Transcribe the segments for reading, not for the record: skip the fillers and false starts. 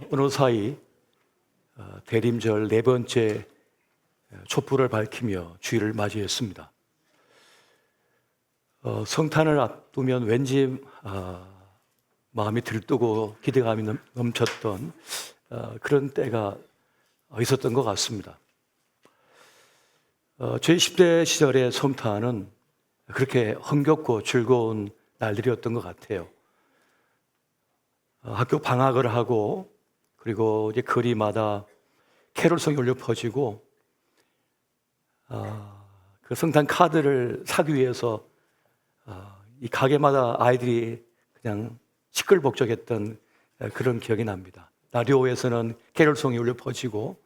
어느 사이 대림절 네 번째 촛불을 밝히며 주일을 맞이했습니다. 성탄을 앞두면 왠지 마음이 들뜨고 기대감이 넘쳤던 그런 때가 있었던 것 같습니다. 제 10대 시절의 성탄은 그렇게 흥겹고 즐거운 날들이었던 것 같아요. 학교 방학을 하고 그리고 이제 거리마다 캐롤송이 울려 퍼지고 그 성탄 카드를 사기 위해서 이 가게마다 아이들이 그냥 시끌벅적했던 그런 기억이 납니다. 라디오에서는 캐롤송이 울려 퍼지고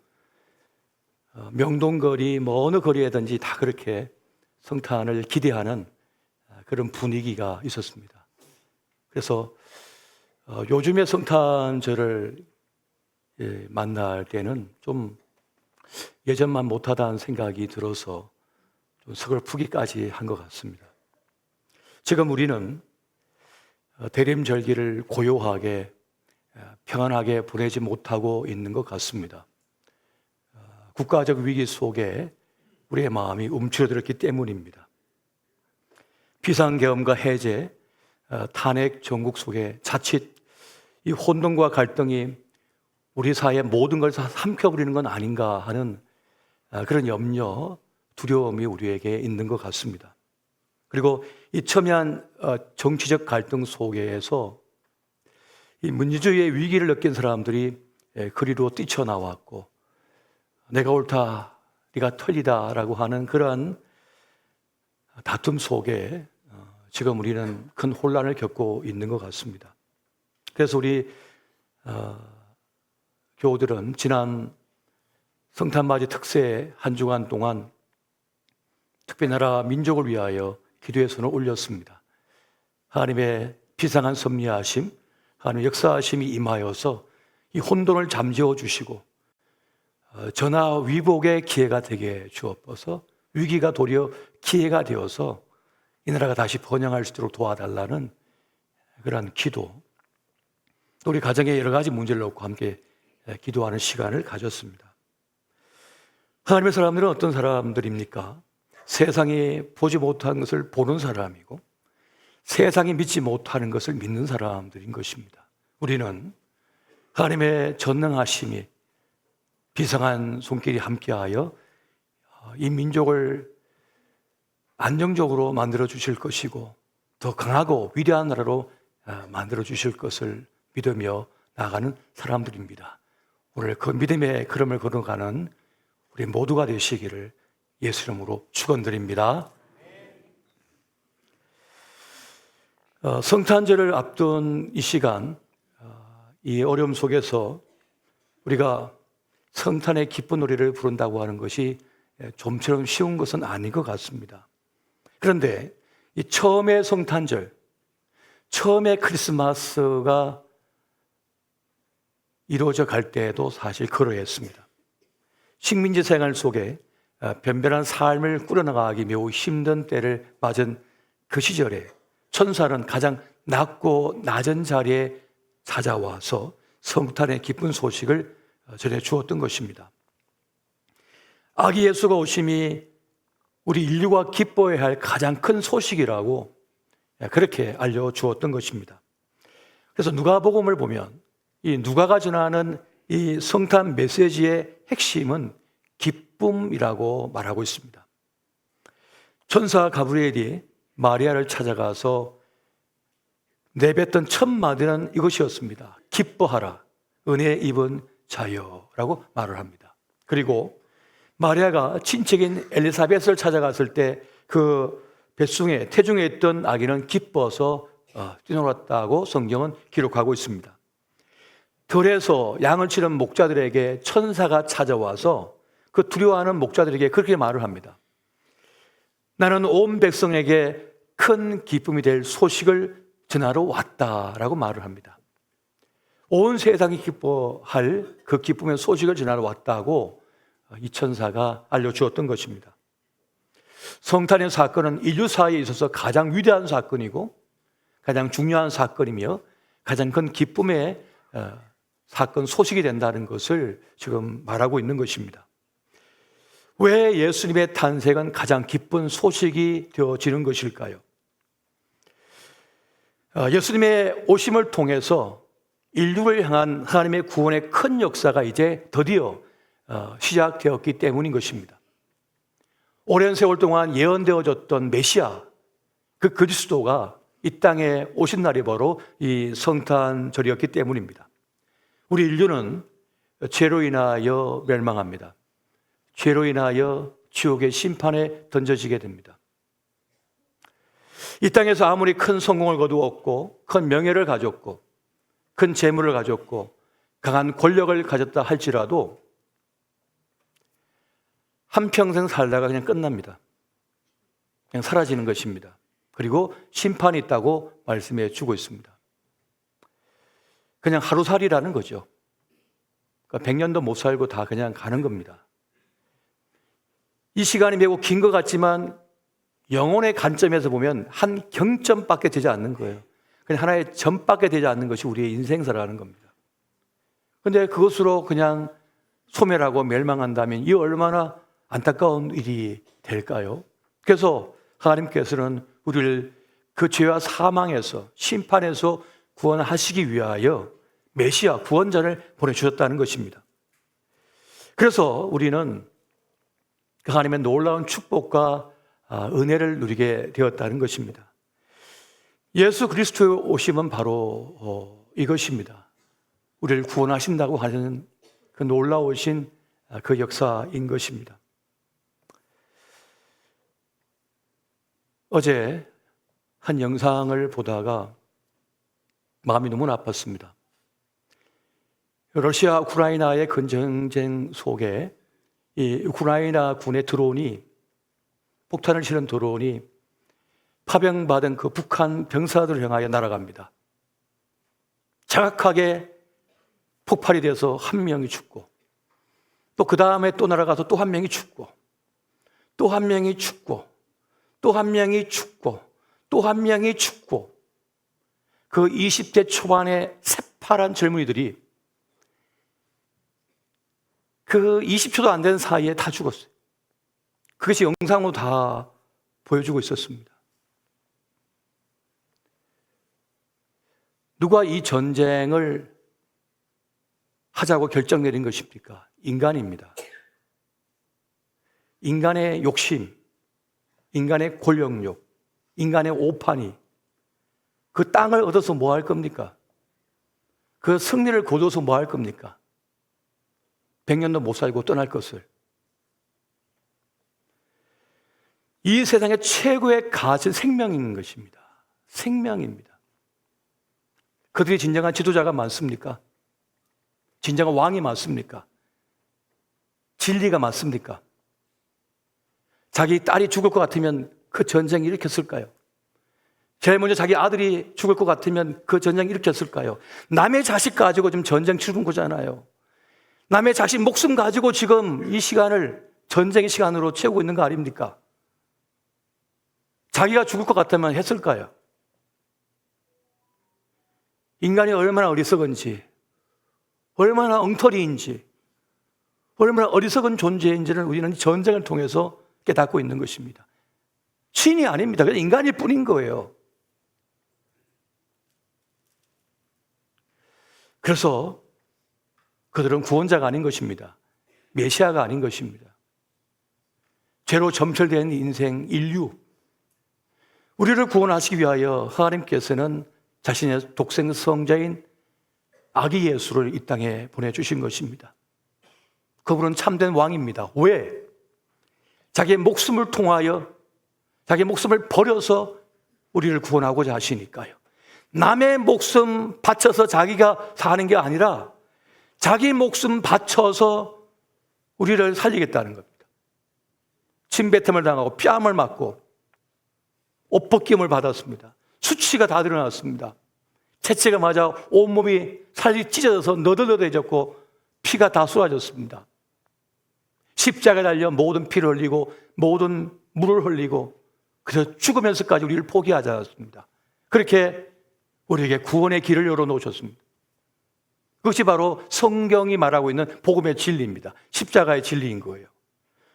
명동거리 어느 거리에든지 다 그렇게 성탄을 기대하는 그런 분위기가 있었습니다. 그래서 요즘의 성탄절을 만날 때는 좀 예전만 못하다는 생각이 들어서 좀 서글프기까지 한 것 같습니다. 지금 우리는 대림절기를 고요하게 평안하게 보내지 못하고 있는 것 같습니다. 국가적 위기 속에 우리의 마음이 움츠러들었기 때문입니다. 비상계엄과 해제, 탄핵 정국 속에 자칫 이 혼돈과 갈등이 우리 사회의 모든 걸 삼켜버리는 건 아닌가 하는 그런 염려, 두려움이 우리에게 있는 것 같습니다. 그리고 이 첨예한 정치적 갈등 속에서 이 민주주의의 위기를 느낀 사람들이 거리로 뛰쳐나왔고 내가 옳다, 네가 틀리다라고 하는 그러한 다툼 속에 지금 우리는 큰 혼란을 겪고 있는 것 같습니다. 그래서 우리 교우들은 지난 성탄맞이 특세 한 주간 동안 특별히 나라 민족을 위하여 기도의 손을 올렸습니다. 하나님의 비상한 섭리하심, 하나님의 역사하심이 임하여서 이 혼돈을 잠재워 주시고 전화 위복의 기회가 되게 주옵소서. 위기가 도리어 기회가 되어서 이 나라가 다시 번영할 수 있도록 도와달라는 그러한 기도, 또 우리 가정의 여러 가지 문제를 놓고 함께 기도하는 시간을 가졌습니다. 하나님의 사람들은 어떤 사람들입니까? 세상이 보지 못한 것을 보는 사람이고 세상이 믿지 못하는 것을 믿는 사람들인 것입니다. 우리는 하나님의 전능하심이 비상한 손길이 함께하여 이 민족을 안정적으로 만들어 주실 것이고 더 강하고 위대한 나라로 만들어 주실 것을 믿으며 나아가는 사람들입니다. 오늘 그 믿음의 걸음을 걸어가는 우리 모두가 되시기를 예수 이름으로 축원드립니다. 성탄절을 앞둔 이 시간, 이 어려움 속에서 우리가 성탄의 기쁜 노래를 부른다고 하는 것이 좀처럼 쉬운 것은 아닌 것 같습니다. 그런데 이 처음의 성탄절, 처음의 크리스마스가 이루어져 갈 때에도 사실 그러했습니다. 식민지 생활 속에 변변한 삶을 꾸려나가기 매우 힘든 때를 맞은 그 시절에 천사는 가장 낮고 낮은 자리에 찾아와서 성탄의 기쁜 소식을 전해 주었던 것입니다. 아기 예수가 오심이 우리 인류가 기뻐해야 할 가장 큰 소식이라고 그렇게 알려주었던 것입니다. 그래서 누가복음을 보면 이 누가가 전하는 이 성탄 메시지의 핵심은 기쁨이라고 말하고 있습니다. 천사 가브리엘이 마리아를 찾아가서 내뱉던 첫 마디는 이것이었습니다. 기뻐하라, 은혜 입은 자여라고 말을 합니다. 그리고 마리아가 친척인 엘리사벳을 찾아갔을 때 그 뱃속에 태중에 있던 아기는 기뻐서 뛰놀았다고 성경은 기록하고 있습니다. 들에서 양을 치는 목자들에게 천사가 찾아와서 그 두려워하는 목자들에게 그렇게 말을 합니다. 나는 온 백성에게 큰 기쁨이 될 소식을 전하러 왔다라고 말을 합니다. 온 세상이 기뻐할 그 기쁨의 소식을 전하러 왔다고 이 천사가 알려주었던 것입니다. 성탄의 사건은 인류사에 있어서 가장 위대한 사건이고 가장 중요한 사건이며 가장 큰 기쁨의 사건 소식이 된다는 것을 지금 말하고 있는 것입니다. 왜 예수님의 탄생은 가장 기쁜 소식이 되어지는 것일까요? 예수님의 오심을 통해서 인류를 향한 하나님의 구원의 큰 역사가 이제 드디어 시작되었기 때문인 것입니다. 오랜 세월 동안 예언되어졌던 메시아, 그 그리스도가 이 땅에 오신 날이 바로 이 성탄절이었기 때문입니다. 우리 인류는 죄로 인하여 멸망합니다. 죄로 인하여 지옥의 심판에 던져지게 됩니다. 이 땅에서 아무리 큰 성공을 거두었고 큰 명예를 가졌고 큰 재물을 가졌고 강한 권력을 가졌다 할지라도 한평생 살다가 그냥 끝납니다. 그냥 사라지는 것입니다. 그리고 심판이 있다고 말씀해 주고 있습니다. 그냥 하루살이라는 거죠. 그러니까 100년도 못 살고 다 그냥 가는 겁니다. 이 시간이 매우 긴 것 같지만 영혼의 관점에서 보면 한 경점밖에 되지 않는 거예요. 그냥 하나의 점밖에 되지 않는 것이 우리의 인생사라는 겁니다. 그런데 그것으로 그냥 소멸하고 멸망한다면 이 얼마나 안타까운 일이 될까요? 그래서 하나님께서는 우리를 그 죄와 사망에서 심판에서 구원하시기 위하여 메시아 구원자를 보내주셨다는 것입니다. 그래서 우리는 그 하나님의 놀라운 축복과 은혜를 누리게 되었다는 것입니다. 예수 그리스도의 오심은 바로 이것입니다. 우리를 구원하신다고 하는 그 놀라우신 그 역사인 것입니다. 어제 한 영상을 보다가 마음이 너무 아팠습니다. 러시아 우크라이나의 전쟁 속에 이 우크라이나 군의 드론이 폭탄을 실은 드론이 파병받은 그 북한 병사들을 향하여 날아갑니다. 정확하게 폭발이 돼서 한 명이 죽고 또 그 다음에 또 날아가서 또 한 명이 죽고 또 한 명이 죽고 또 한 명이 죽고 또 한 명이 죽고 그 20대 초반의 새파란 젊은이들이 그 20초도 안 되는 사이에 다 죽었어요. 그것이 영상으로 다 보여주고 있었습니다. 누가 이 전쟁을 하자고 결정 내린 것입니까? 인간입니다. 인간의 욕심, 인간의 권력욕, 인간의 오판이 그 땅을 얻어서 뭐 할 겁니까? 그 승리를 거둬서 뭐 할 겁니까? 100년도 못 살고 떠날 것을. 이 세상의 최고의 가치 생명인 것입니다. 생명입니다. 그들이 진정한 지도자가 많습니까? 진정한 왕이 많습니까? 진리가 많습니까? 자기 딸이 죽을 것 같으면 그 전쟁을 일으켰을까요? 제일 먼저 자기 아들이 죽을 것 같으면 그 전쟁을 일으켰을까요? 남의 자식 가지고 지금 전쟁 치른 거잖아요. 남의 자식 목숨 가지고 지금 이 시간을 전쟁의 시간으로 채우고 있는 거 아닙니까? 자기가 죽을 것 같으면 했을까요? 인간이 얼마나 어리석은지, 얼마나 엉터리인지, 얼마나 어리석은 존재인지를 우리는 전쟁을 통해서 깨닫고 있는 것입니다. 신이 아닙니다. 그냥 인간일 뿐인 거예요. 그래서 그들은 구원자가 아닌 것입니다. 메시아가 아닌 것입니다. 죄로 점철된 인생, 인류, 우리를 구원하시기 위하여 하나님께서는 자신의 독생 성자인 아기 예수를 이 땅에 보내주신 것입니다. 그분은 참된 왕입니다. 왜? 자기의 목숨을 통하여, 자기의 목숨을 버려서 우리를 구원하고자 하시니까요. 남의 목숨 바쳐서 자기가 사는 게 아니라 자기 목숨 바쳐서 우리를 살리겠다는 겁니다. 침뱉음을 당하고 뺨을 맞고 옷벗김을 받았습니다. 수치가 다 드러났습니다. 채찍을 맞아 온몸이 살이 찢어져서 너덜너덜해졌고 피가 다 쏟아졌습니다. 십자가에 달려 모든 피를 흘리고 모든 물을 흘리고 그래서 죽으면서까지 우리를 포기하지 않았습니다. 그렇게 우리에게 구원의 길을 열어놓으셨습니다. 그것이 바로 성경이 말하고 있는 복음의 진리입니다. 십자가의 진리인 거예요.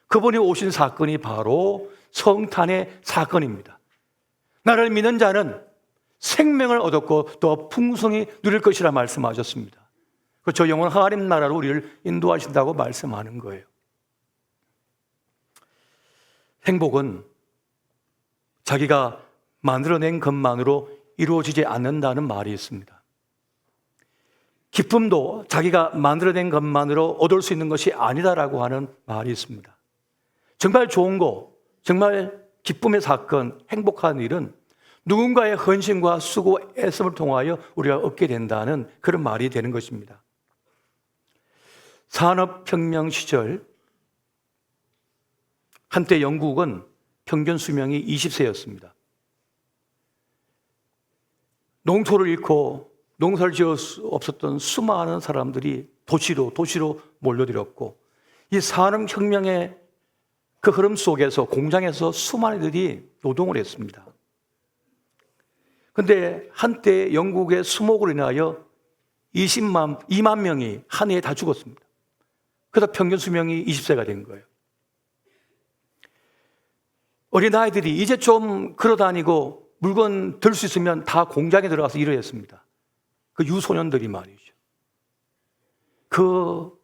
그분이 오신 사건이 바로 성탄의 사건입니다. 나를 믿는 자는 생명을 얻었고 더 풍성히 누릴 것이라 말씀하셨습니다. 저 영원 하나님 나라로 우리를 인도하신다고 말씀하는 거예요. 행복은 자기가 만들어낸 것만으로 이루어지지 않는다는 말이 있습니다. 기쁨도 자기가 만들어낸 것만으로 얻을 수 있는 것이 아니다라고 하는 말이 있습니다. 정말 좋은 거, 정말 기쁨의 사건, 행복한 일은 누군가의 헌신과 수고, 애씀을 통하여 우리가 얻게 된다는 그런 말이 되는 것입니다. 산업혁명 시절 한때 영국은 평균 수명이 20세였습니다. 농토를 잃고 농사를 지을 수 없었던 수많은 사람들이 도시로 몰려들었고, 이 산업혁명의 그 흐름 속에서 공장에서 수많은 이들이 노동을 했습니다. 그런데 한때 영국의 수목으로 인하여 2만 명이 한 해에 다 죽었습니다. 그래서 평균 수명이 20세가 된 거예요. 어린아이들이 이제 좀 걸어다니고 물건 들 수 있으면 다 공장에 들어가서 일을 했습니다. 그 유소년들이 말이죠. 그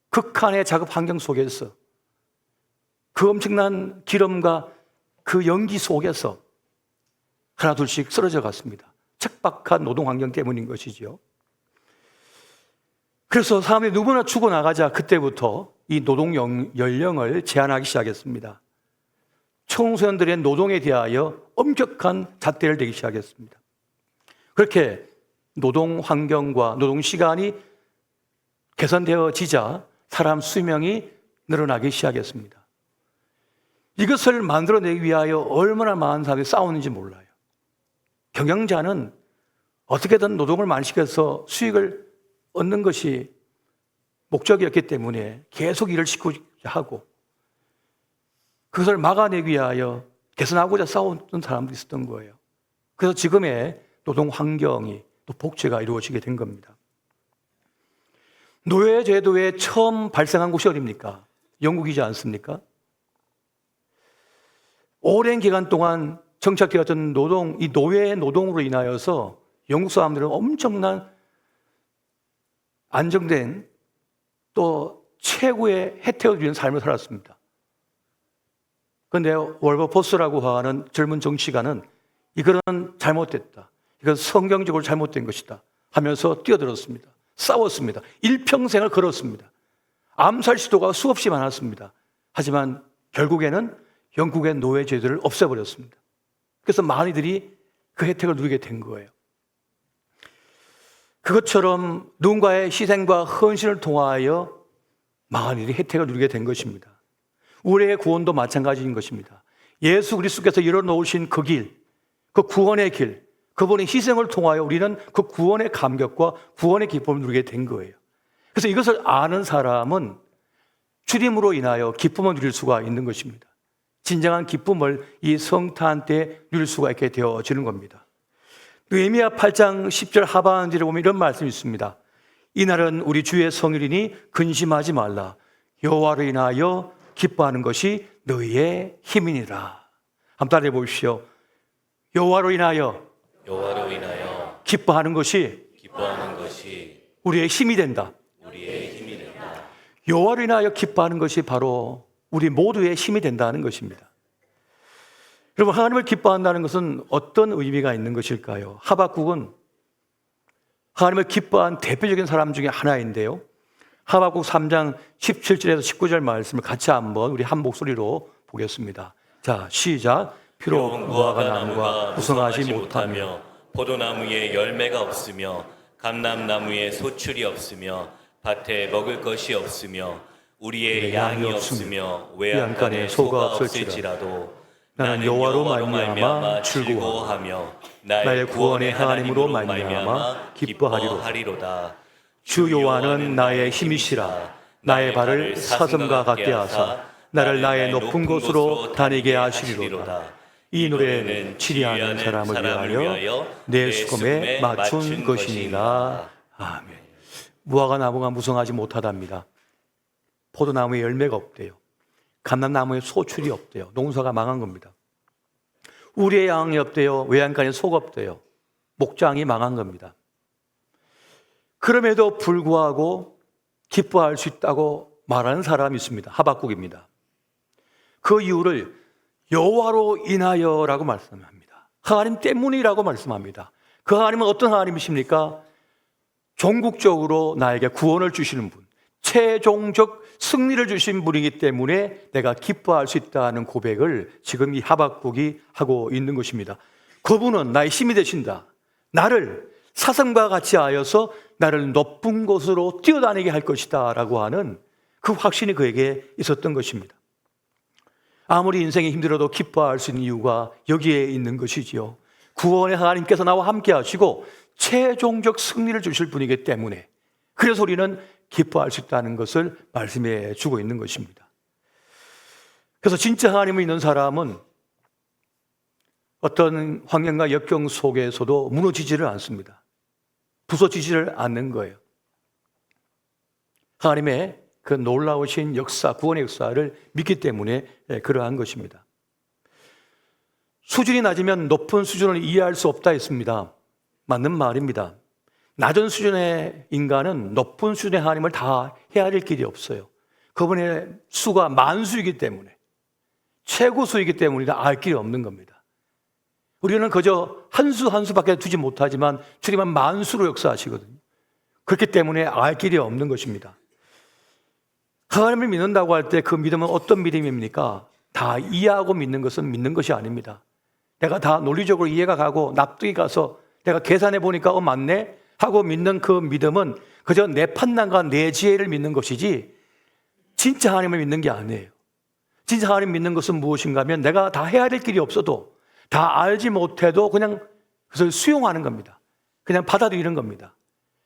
극한의 작업 환경 속에서 그 엄청난 기름과 그 연기 속에서 하나 둘씩 쓰러져 갔습니다. 척박한 노동 환경 때문인 것이죠. 그래서 사람들이 누구나 죽어나가자 그때부터 이 노동 연령을 제한하기 시작했습니다. 청소년들의 노동에 대하여 엄격한 잣대를 대기 시작했습니다. 그렇게 노동 환경과 노동 시간이 개선되어지자 사람 수명이 늘어나기 시작했습니다. 이것을 만들어내기 위하여 얼마나 많은 사람들이 싸우는지 몰라요. 경영자는 어떻게든 노동을 많이 시켜서 수익을 얻는 것이 목적이었기 때문에 계속 일을 시키고자 하고, 그것을 막아내기 위하여 개선하고자 싸웠던 사람도 있었던 거예요. 그래서 지금의 노동 환경이 또 복제가 이루어지게 된 겁니다. 노예제도에 처음 발생한 곳이 어디입니까? 영국이지 않습니까? 오랜 기간 동안 정착되었던 이 노예의 노동으로 인하여서 영국 사람들은 엄청난 안정된 또 최고의 혜택을 누리는 삶을 살았습니다. 그런데 월버포스라고 하는 젊은 정치가는 이거는 잘못됐다, 이건 성경적으로 잘못된 것이다 하면서 뛰어들었습니다. 싸웠습니다. 일평생을 걸었습니다. 암살 시도가 수없이 많았습니다. 하지만 결국에는 영국의 노예제도를 없애버렸습니다. 그래서 많이들이 그 혜택을 누리게 된 거예요. 그것처럼 누군가의 희생과 헌신을 통하여 많이들이 혜택을 누리게 된 것입니다. 우리의 구원도 마찬가지인 것입니다. 예수 그리스도께서 열어놓으신 그 길, 그 구원의 길, 그분의 희생을 통하여 우리는 그 구원의 감격과 구원의 기쁨을 누리게 된 거예요. 그래서 이것을 아는 사람은 주님으로 인하여 기쁨을 누릴 수가 있는 것입니다. 진정한 기쁨을 이 성탄 때 누릴 수가 있게 되어지는 겁니다. 느헤미야 8장 10절 하반절에 보면 이런 말씀이 있습니다. 이날은 우리 주의 성일이니 근심하지 말라. 여호와를 인하여 기뻐하는 것이 너희의 힘이니라. 한번 따라해 보십시오. 여호와로 인하여 기뻐하는 것이 우리의 힘이 된다. 여호와로 인하여 기뻐하는 것이 바로 우리 모두의 힘이 된다는 것입니다. 여러분, 하나님을 기뻐한다는 것은 어떤 의미가 있는 것일까요? 하박국은 하나님을 기뻐한 대표적인 사람 중에 하나인데요. 하박국 3장 17절에서 19절 말씀을 같이 한번 우리 한 목소리로 보겠습니다. 자, 시작. 비록 무화과 나무가 무성하지 못하며 포도나무에 열매가 없으며 감람나무에 소출이 없으며 밭에 먹을 것이 없으며 우리의 양이 없으며 외양간에 소가 없을지라도 나는 여호와로 말미암아 즐거워하며 나의 구원의 하나님으로 말미암아 기뻐하리로다. 주 여호와는 나의 힘이시라. 나의 발을 사슴과 같게 하사 나를 나의 높은 곳으로 다니게 하시리로다. 이 노래는 치리하는 사람을 위하여 내 수금에 맞춘 것이니라. 아멘. 무화과나무가 무성하지 못하답니다. 포도나무에 열매가 없대요. 감람나무에 소출이 없대요. 농사가 망한 겁니다. 우리의 양이 없대요. 외양간에 소가 없대요. 목장이 망한 겁니다. 그럼에도 불구하고 기뻐할 수 있다고 말하는 사람이 있습니다. 하박국입니다. 그 이유를 여호와로 인하여라고 말씀합니다. 하나님 때문이라고 말씀합니다. 그 하나님은 어떤 하나님이십니까? 종국적으로 나에게 구원을 주시는 분, 최종적 승리를 주신 분이기 때문에 내가 기뻐할 수 있다는 고백을 지금 이 하박국이 하고 있는 것입니다. 그분은 나의 힘이 되신다. 나를 사슴과 같이 하여서 나를 높은 곳으로 뛰어다니게 할 것이다 라고 하는 그 확신이 그에게 있었던 것입니다. 아무리 인생이 힘들어도 기뻐할 수 있는 이유가 여기에 있는 것이지요. 구원의 하나님께서 나와 함께 하시고 최종적 승리를 주실 분이기 때문에, 그래서 우리는 기뻐할 수 있다는 것을 말씀해 주고 있는 것입니다. 그래서 진짜 하나님을 믿는 사람은 어떤 환경과 역경 속에서도 무너지지를 않습니다. 부서지지를 않는 거예요. 하나님의 그 놀라우신 역사, 구원의 역사를 믿기 때문에 그러한 것입니다. 수준이 낮으면 높은 수준을 이해할 수 없다 했습니다. 맞는 말입니다. 낮은 수준의 인간은 높은 수준의 하나님을 다 헤아릴 길이 없어요. 그분의 수가 만수이기 때문에, 최고수이기 때문에 알 길이 없는 겁니다. 우리는 그저 한 수 한 수밖에 두지 못하지만 주님은 만수로 역사하시거든요. 그렇기 때문에 알 길이 없는 것입니다. 하나님을 믿는다고 할 때 그 믿음은 어떤 믿음입니까? 다 이해하고 믿는 것은 믿는 것이 아닙니다. 내가 다 논리적으로 이해가 가고 납득이 가서 내가 계산해 보니까 맞네 하고 믿는 그 믿음은 그저 내 판단과 내 지혜를 믿는 것이지 진짜 하나님을 믿는 게 아니에요. 진짜 하나님 믿는 것은 무엇인가 하면 내가 다 해야 될 길이 없어도, 다 알지 못해도 그냥 그것을 수용하는 겁니다. 그냥 받아들이는 겁니다.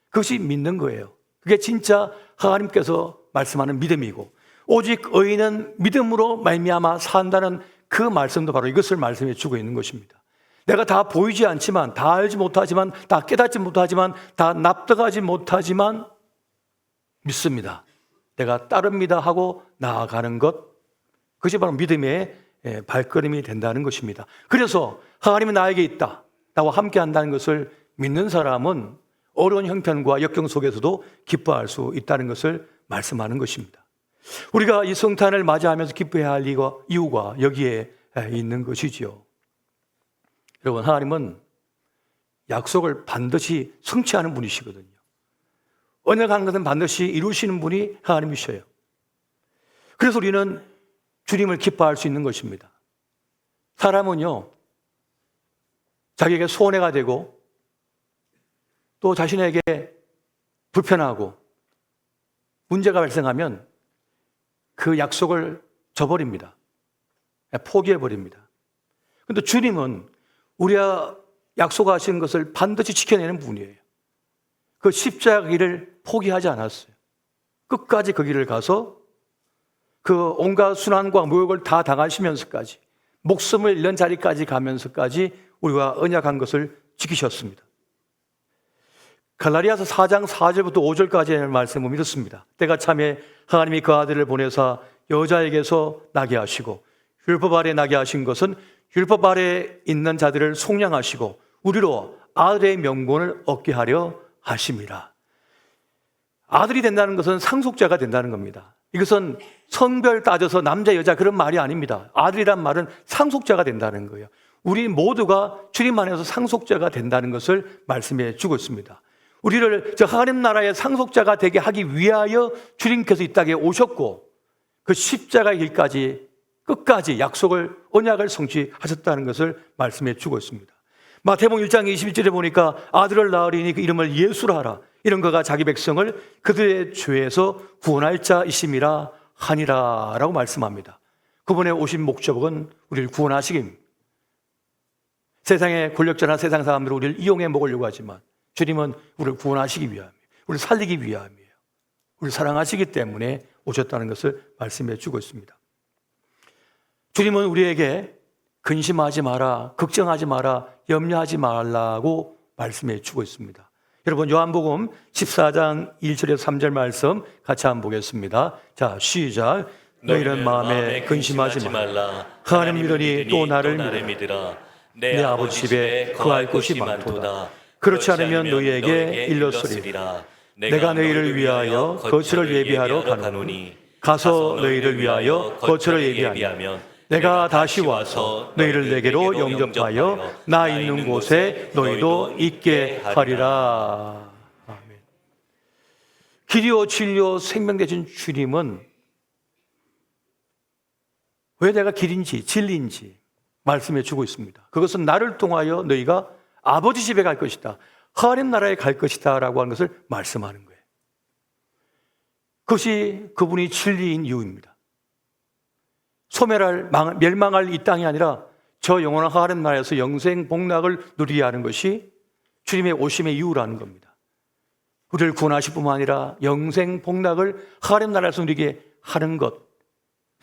그것이 믿는 거예요. 그게 진짜 하나님께서 말씀하는 믿음이고, 오직 의인은 믿음으로 말미암아 산다는 그 말씀도 바로 이것을 말씀해 주고 있는 것입니다. 내가 다 보이지 않지만, 다 알지 못하지만, 다 깨닫지 못하지만, 다 납득하지 못하지만 믿습니다. 내가 따릅니다 하고 나아가는 것, 그것이 바로 믿음의 발걸음이 된다는 것입니다. 그래서 하나님이 나에게 있다, 나와 함께 한다는 것을 믿는 사람은 어려운 형편과 역경 속에서도 기뻐할 수 있다는 것을 말씀하는 것입니다. 우리가 이 성탄을 맞이하면서 기뻐해야 할 이유가 여기에 있는 것이지요. 여러분, 하나님은 약속을 반드시 성취하는 분이시거든요. 언약한 것은 반드시 이루시는 분이 하나님이셔요. 그래서 우리는 주님을 기뻐할 수 있는 것입니다. 사람은요, 자기에게 손해가 되고 또 자신에게 불편하고 문제가 발생하면 그 약속을 저버립니다. 포기해버립니다. 그런데 주님은 우리가 약속하신 것을 반드시 지켜내는 분이에요. 그 십자가 길을 포기하지 않았어요. 끝까지 그 길을 가서 그 온갖 순환과 모욕을 다 당하시면서까지, 목숨을 잃는 자리까지 가면서까지 우리가 언약한 것을 지키셨습니다. 갈라디아서 4장 4절부터 5절까지의 말씀을 믿었습니다. 때가 참에 하나님이 그 아들을 보내사 여자에게서 나게 하시고, 율법 아래 나게 하신 것은 율법 아래 있는 자들을 속량하시고 우리로 아들의 명분을 얻게 하려 하심이라. 아들이 된다는 것은 상속자가 된다는 겁니다. 이것은 성별 따져서 남자 여자 그런 말이 아닙니다. 아들이란 말은 상속자가 된다는 거예요. 우리 모두가 주님 안에서 상속자가 된다는 것을 말씀해 주고 있습니다. 우리를 하나님 나라의 상속자가 되게 하기 위하여 주님께서 이 땅에 오셨고, 그 십자가의 길까지 끝까지 약속을, 언약을 성취하셨다는 것을 말씀해 주고 있습니다. 마태복음 1장 21절에 보니까 아들을 낳으리니 그 이름을 예수라 하라. 이런 그가 자기 백성을 그들의 죄에서 구원할 자이심이라 하니라 라고 말씀합니다. 그분의 오신 목적은 우리를 구원하시기입니다. 세상의 권력자나 세상 사람들은 우리를 이용해 먹으려고 하지만 주님은 우리를 구원하시기 위함이에요. 우리를 살리기 위함이에요. 우리를 사랑하시기 때문에 오셨다는 것을 말씀해 주고 있습니다. 주님은 우리에게 근심하지 마라, 걱정하지 마라, 염려하지 말라고 말씀해 주고 있습니다. 여러분 요한복음 14장 1절에서 3절 말씀 같이 한번 보겠습니다. 자, 시작. 너희는 마음에 근심하지 말라. 하나님 믿으니 또 나를 믿으라. 내 아버지 집에 거할 곳이 많도다. 그렇지 않으면 너희에게 일렀으리라. 내가 너희를 위하여 거처를 예비하러 가노니 가서 너희를 위하여 거처를 예비하면 내가 다시 와서 너희를 내게로 영접하여 나 있는 곳에 너희도 있게 하리라. 아멘. 길이요 진리요 생명 되신 주님은 왜 내가 길인지 진리인지 말씀해 주고 있습니다. 그것은 나를 통하여 너희가 아버지 집에 갈 것이다, 하나님 나라에 갈 것이다 라고 하는 것을 말씀하는 거예요. 그것이 그분이 진리인 이유입니다. 소멸할, 멸망할 이 땅이 아니라 저 영원한 하나님 나라에서 영생 복락을 누리게 하는 것이 주님의 오심의 이유라는 겁니다. 우리를 구원하실 뿐만 아니라 영생 복락을 하나님 나라에서 누리게 하는 것,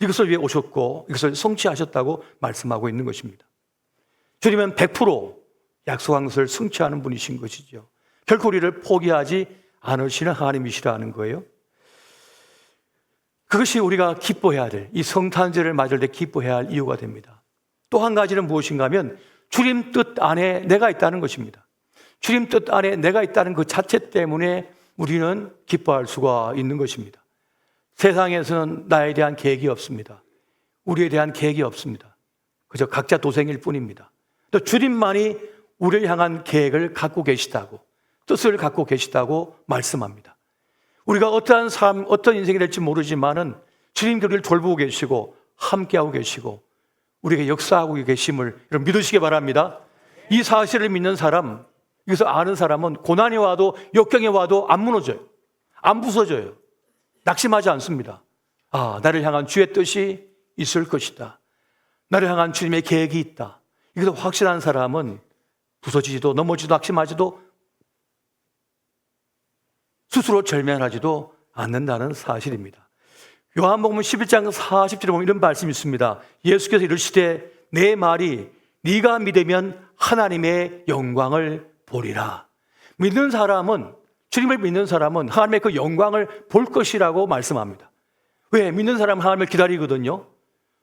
이것을 위해 오셨고 이것을 성취하셨다고 말씀하고 있는 것입니다. 주님은 100% 약속한 것을 성취하는 분이신 것이죠. 결코 우리를 포기하지 않으시는 하나님이시라는 거예요. 그것이 우리가 기뻐해야 될, 이 성탄절을 맞을 때 기뻐해야 할 이유가 됩니다. 또 한 가지는 무엇인가 하면 주님 뜻 안에 내가 있다는 것입니다. 주님 뜻 안에 내가 있다는 그 자체 때문에 우리는 기뻐할 수가 있는 것입니다. 세상에서는 나에 대한 계획이 없습니다. 우리에 대한 계획이 없습니다. 그저 각자 도생일 뿐입니다. 또 주님만이 우리를 향한 계획을 갖고 계시다고, 뜻을 갖고 계시다고 말씀합니다. 우리가 어떠한 삶, 어떤 인생이 될지 모르지만은 주님 우리를 돌보고 계시고 함께하고 계시고 우리에게 역사하고 계심을 여러분 믿으시기 바랍니다. 이 사실을 믿는 사람, 이것을 아는 사람은 고난이 와도 역경이 와도 안 무너져요. 안 부서져요. 낙심하지 않습니다. 아, 나를 향한 주의 뜻이 있을 것이다. 나를 향한 주님의 계획이 있다. 이것을 확신한 사람은 부서지지도 넘어지도 낙심하지도 스스로 절면하지도 않는다는 사실입니다. 요한복음 11장 40절에 보면 이런 말씀이 있습니다. 예수께서 이르시되 내 말이 네가 믿으면 하나님의 영광을 보리라. 믿는 사람은, 주님을 믿는 사람은 하나님의 그 영광을 볼 것이라고 말씀합니다. 왜? 믿는 사람은 하나님을 기다리거든요.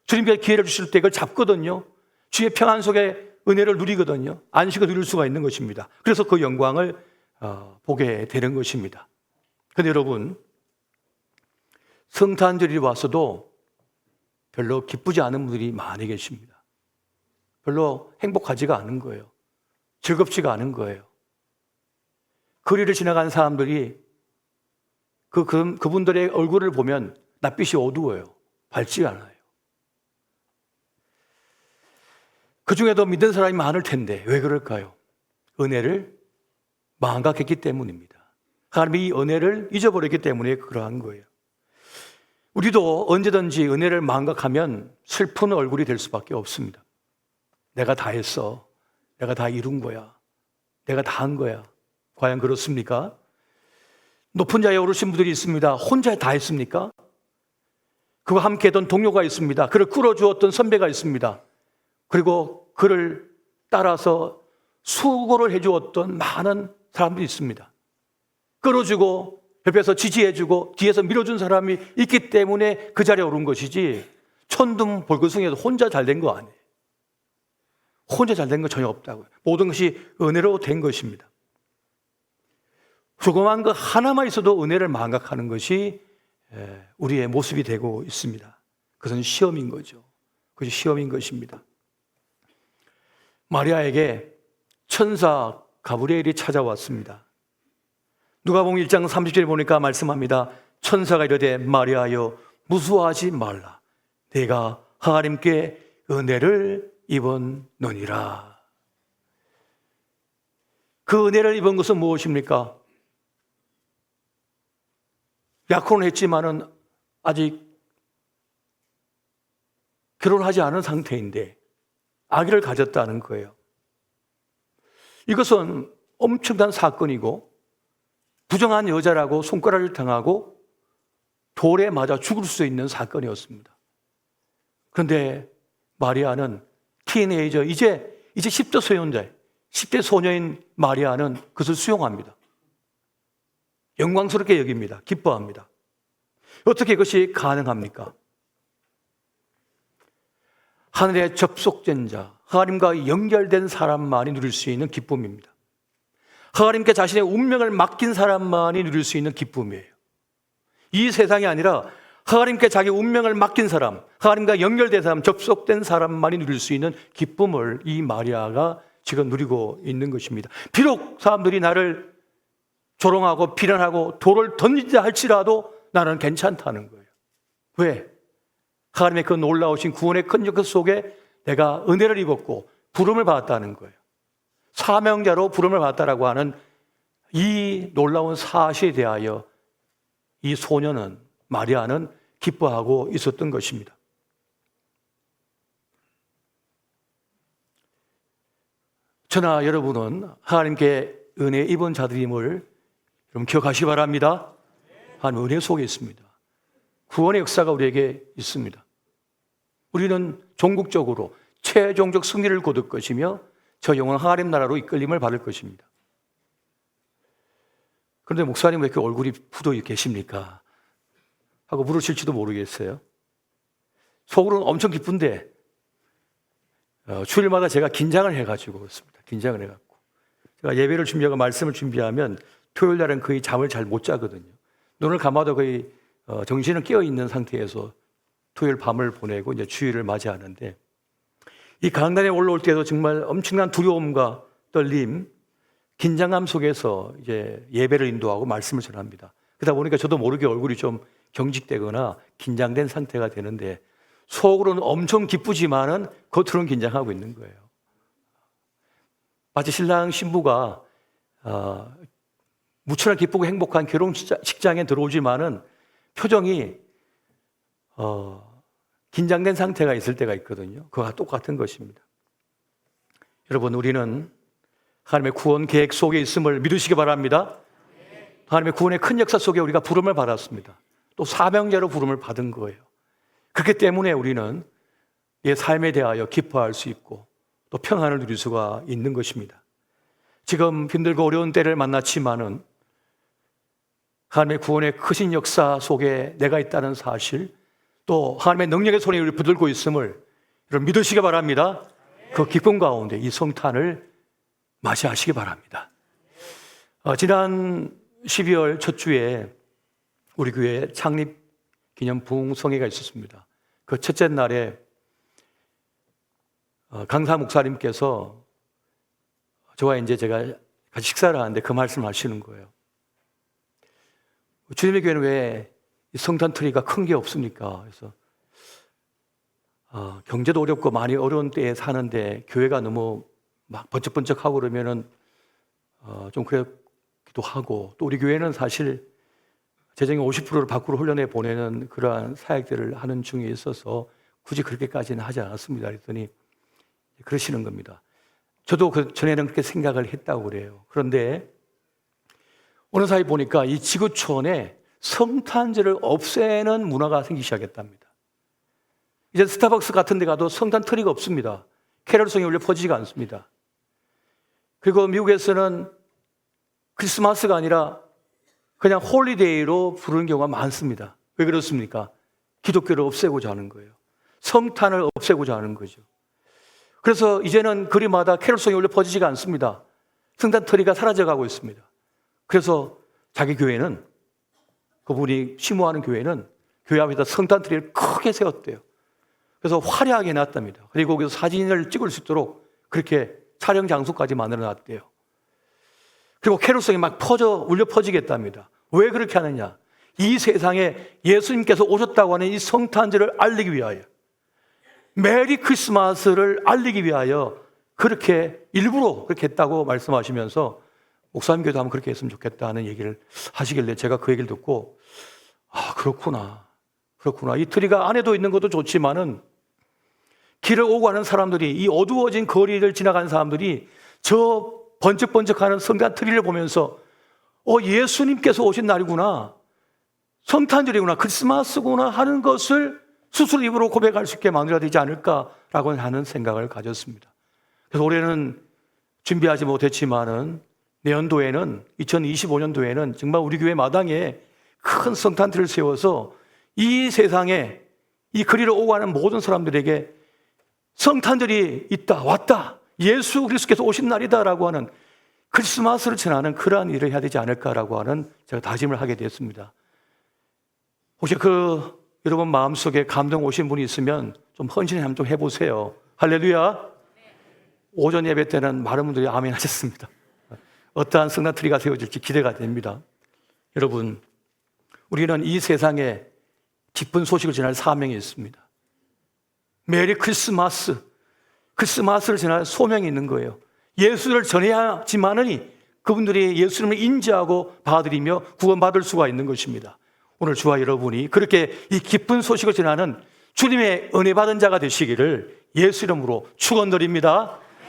주님께 기회를 주실 때 그걸 잡거든요. 주의 평안 속에 은혜를 누리거든요. 안식을 누릴 수가 있는 것입니다. 그래서 그 영광을 보게 되는 것입니다. 그런데 여러분, 성탄절이 와서도 별로 기쁘지 않은 분들이 많이 계십니다. 별로 행복하지가 않은 거예요. 즐겁지가 않은 거예요. 거리를 지나간 사람들이 그분들의 얼굴을 보면 낯빛이 어두워요. 밝지 않아요. 그 중에도 믿는 사람이 많을 텐데 왜 그럴까요? 은혜를 망각했기 때문입니다. 하나님이 이 은혜를 잊어버렸기 때문에 그러한 거예요. 우리도 언제든지 은혜를 망각하면 슬픈 얼굴이 될 수밖에 없습니다. 내가 다 했어. 내가 다 이룬 거야. 내가 다 한 거야. 과연 그렇습니까? 높은 자에 오르신 분들이 있습니다. 혼자 다 했습니까? 그와 함께 했던 동료가 있습니다. 그를 끌어주었던 선배가 있습니다. 그리고 그를 따라서 수고를 해주었던 많은 사람들이 있습니다. 끌어주고 옆에서 지지해주고 뒤에서 밀어준 사람이 있기 때문에 그 자리에 오른 것이지 천둥 벌거숭이에도 혼자 잘 된 거 아니에요. 혼자 잘 된 거 전혀 없다고요. 모든 것이 은혜로 된 것입니다. 조그만 것 하나만 있어도 은혜를 망각하는 것이 우리의 모습이 되고 있습니다. 그것은 시험인 거죠. 그것이 시험인 것입니다. 마리아에게 천사 가브리엘이 찾아왔습니다. 누가복음 1장 30절에 보니까 말씀합니다. 천사가 이르되 마리아여 무수하지 말라. 내가 하나님께 은혜를 입었느니라. 그 은혜를 입은 것은 무엇입니까? 약혼을 했지만은 아직 결혼하지 않은 상태인데 아기를 가졌다는 거예요. 이것은 엄청난 사건이고 부정한 여자라고 손가락을 당하고 돌에 맞아 죽을 수 있는 사건이었습니다. 그런데 마리아는 티네이저, 이제 10대 소년자, 10대 소녀인 마리아는 그것을 수용합니다. 영광스럽게 여깁니다. 기뻐합니다. 어떻게 그것이 가능합니까? 하늘에 접속된 자, 하나님과 연결된 사람만이 누릴 수 있는 기쁨입니다. 하나님께 자신의 운명을 맡긴 사람만이 누릴 수 있는 기쁨이에요. 이 세상이 아니라 하나님께 자기 운명을 맡긴 사람, 하나님과 연결된 사람, 접속된 사람만이 누릴 수 있는 기쁨을 이 마리아가 지금 누리고 있는 것입니다. 비록 사람들이 나를 조롱하고 비난하고 돌을 던지자 할지라도 나는 괜찮다는 거예요. 왜? 하나님의 그 놀라우신 구원의 큰 역사 속에 내가 은혜를 입었고 부름을 받았다는 거예요. 사명자로 부름을 받았다라고 하는 이 놀라운 사실에 대하여 이 소녀는, 마리아는 기뻐하고 있었던 것입니다. 저나 여러분은 하나님께 은혜 입은 자들임을 여러분 기억하시기 바랍니다. 하나님 은혜 속에 있습니다. 구원의 역사가 우리에게 있습니다. 우리는 종국적으로 최종적 승리를 거둘 것이며 저 영원 하나님 나라로 이끌림을 받을 것입니다. 그런데 목사님 왜 이렇게 얼굴이 굳어 계십니까? 하고 물으실지도 모르겠어요. 속으로는 엄청 기쁜데 주일마다 제가 긴장을 해가지고 그렇습니다. 긴장을 해갖고 제가 예배를 준비하고 말씀을 준비하면 토요일 날은 거의 잠을 잘 못 자거든요. 눈을 감아도 거의 정신은 깨어 있는 상태에서 토요일 밤을 보내고 이제 주일을 맞이하는데 이 강단에 올라올 때도 정말 엄청난 두려움과 떨림, 긴장감 속에서 이제 예배를 인도하고 말씀을 전합니다. 그러다 보니까 저도 모르게 얼굴이 좀 경직되거나 긴장된 상태가 되는데 속으로는 엄청 기쁘지만은 겉으로는 긴장하고 있는 거예요. 마치 신랑 신부가 무척 기쁘고 행복한 결혼 식장에 들어오지만은 표정이 긴장된 상태가 있을 때가 있거든요. 그와 똑같은 것입니다. 여러분, 우리는 하나님의 구원 계획 속에 있음을 믿으시기 바랍니다. 하나님의 구원의 큰 역사 속에 우리가 부름을 받았습니다. 또 사명자로 부름을 받은 거예요. 그렇기 때문에 우리는 내 삶에 대하여 기뻐할 수 있고 또 평안을 누릴 수가 있는 것입니다. 지금 힘들고 어려운 때를 만났지만은 하나님의 구원의 크신 역사 속에 내가 있다는 사실, 또 하나님의 능력의 손에 우리 붙들고 있음을 여러분 믿으시기 바랍니다. 그 기쁨 가운데 이 성탄을 맞이하시기 바랍니다. 지난 12월 첫 주에 우리 교회 창립 기념 부흥성회가 있었습니다. 그 첫째 날에 강사 목사님께서 저와 이제 제가 같이 식사를 하는데 그 말씀을 하시는 거예요. 주님의 교회는 왜 성탄 트리가 큰 게 없습니까? 그래서 경제도 어렵고 많이 어려운 때에 사는데 교회가 너무 막 번쩍번쩍하고 그러면은 좀 그렇기도 하고, 또 우리 교회는 사실 재정의 50%를 밖으로 흘려내 보내는 그러한 사역들을 하는 중에 있어서 굳이 그렇게까지는 하지 않았습니다. 그랬더니 그러시는 겁니다. 저도 그 전에는 그렇게 생각을 했다고 그래요. 그런데 어느 사이 보니까 이 지구촌에 성탄절을 없애는 문화가 생기기 시작했답니다. 이제 스타벅스 같은 데 가도 성탄 트리가 없습니다. 캐럴송이 울려 퍼지지가 않습니다. 그리고 미국에서는 크리스마스가 아니라 그냥 홀리데이로 부르는 경우가 많습니다. 왜 그렇습니까? 기독교를 없애고자 하는 거예요. 성탄을 없애고자 하는 거죠. 그래서 이제는 거리마다 캐럴송이 울려 퍼지지가 않습니다. 성탄 트리가 사라져가고 있습니다. 그래서 자기 교회는, 그분이 심호하는 교회는 교회 앞에다 성탄 트리를 크게 세웠대요. 그래서 화려하게 해놨답니다. 그리고 거기서 사진을 찍을 수 있도록 그렇게 촬영 장소까지 만들어놨대요. 그리고 캐롤송이 막 울려 퍼지겠답니다. 왜 그렇게 하느냐? 이 세상에 예수님께서 오셨다고 하는 이 성탄절을 알리기 위하여, 메리 크리스마스를 알리기 위하여 그렇게 일부러 그렇게 했다고 말씀하시면서 목사님 교회도 한번 그렇게 했으면 좋겠다는 얘기를 하시길래 제가 그 얘기를 듣고 그렇구나. 이 트리가 안에도 있는 것도 좋지만은 길을 오고 가는 사람들이, 이 어두워진 거리를 지나가는 사람들이 저 번쩍번쩍하는 성탄 트리를 보면서 예수님께서 오신 날이구나, 성탄절이구나, 크리스마스구나 하는 것을 스스로 입으로 고백할 수 있게 만들어야 되지 않을까라고 하는 생각을 가졌습니다. 그래서 올해는 준비하지 못했지만은 내년도에는 2025년도에는 정말 우리 교회 마당에 큰 성탄들을 세워서 이 세상에 이 거리를 오고 가는 모든 사람들에게 성탄절이 있다, 왔다, 예수 그리스도께서 오신 날이다라고 하는 크리스마스를 전하는 그러한 일을 해야 되지 않을까라고 하는 제가 다짐을 하게 되었습니다. 혹시 여러분 마음속에 감동 오신 분이 있으면 좀 헌신을 한번 좀 해보세요. 할렐루야. 오전 예배 때는 많은 분들이 아멘 하셨습니다. 어떠한 성탄트리가 세워질지 기대가 됩니다. 여러분, 우리는 이 세상에 기쁜 소식을 전할 사명이 있습니다. 메리 크리스마스, 크리스마스를 전할 소명이 있는 거예요. 예수를 전해야지만은 그분들이 예수님을 인지하고 받아들이며 구원받을 수가 있는 것입니다. 오늘 저와 여러분이 그렇게 이 기쁜 소식을 전하는 주님의 은혜 받은 자가 되시기를 예수 이름으로 축원드립니다.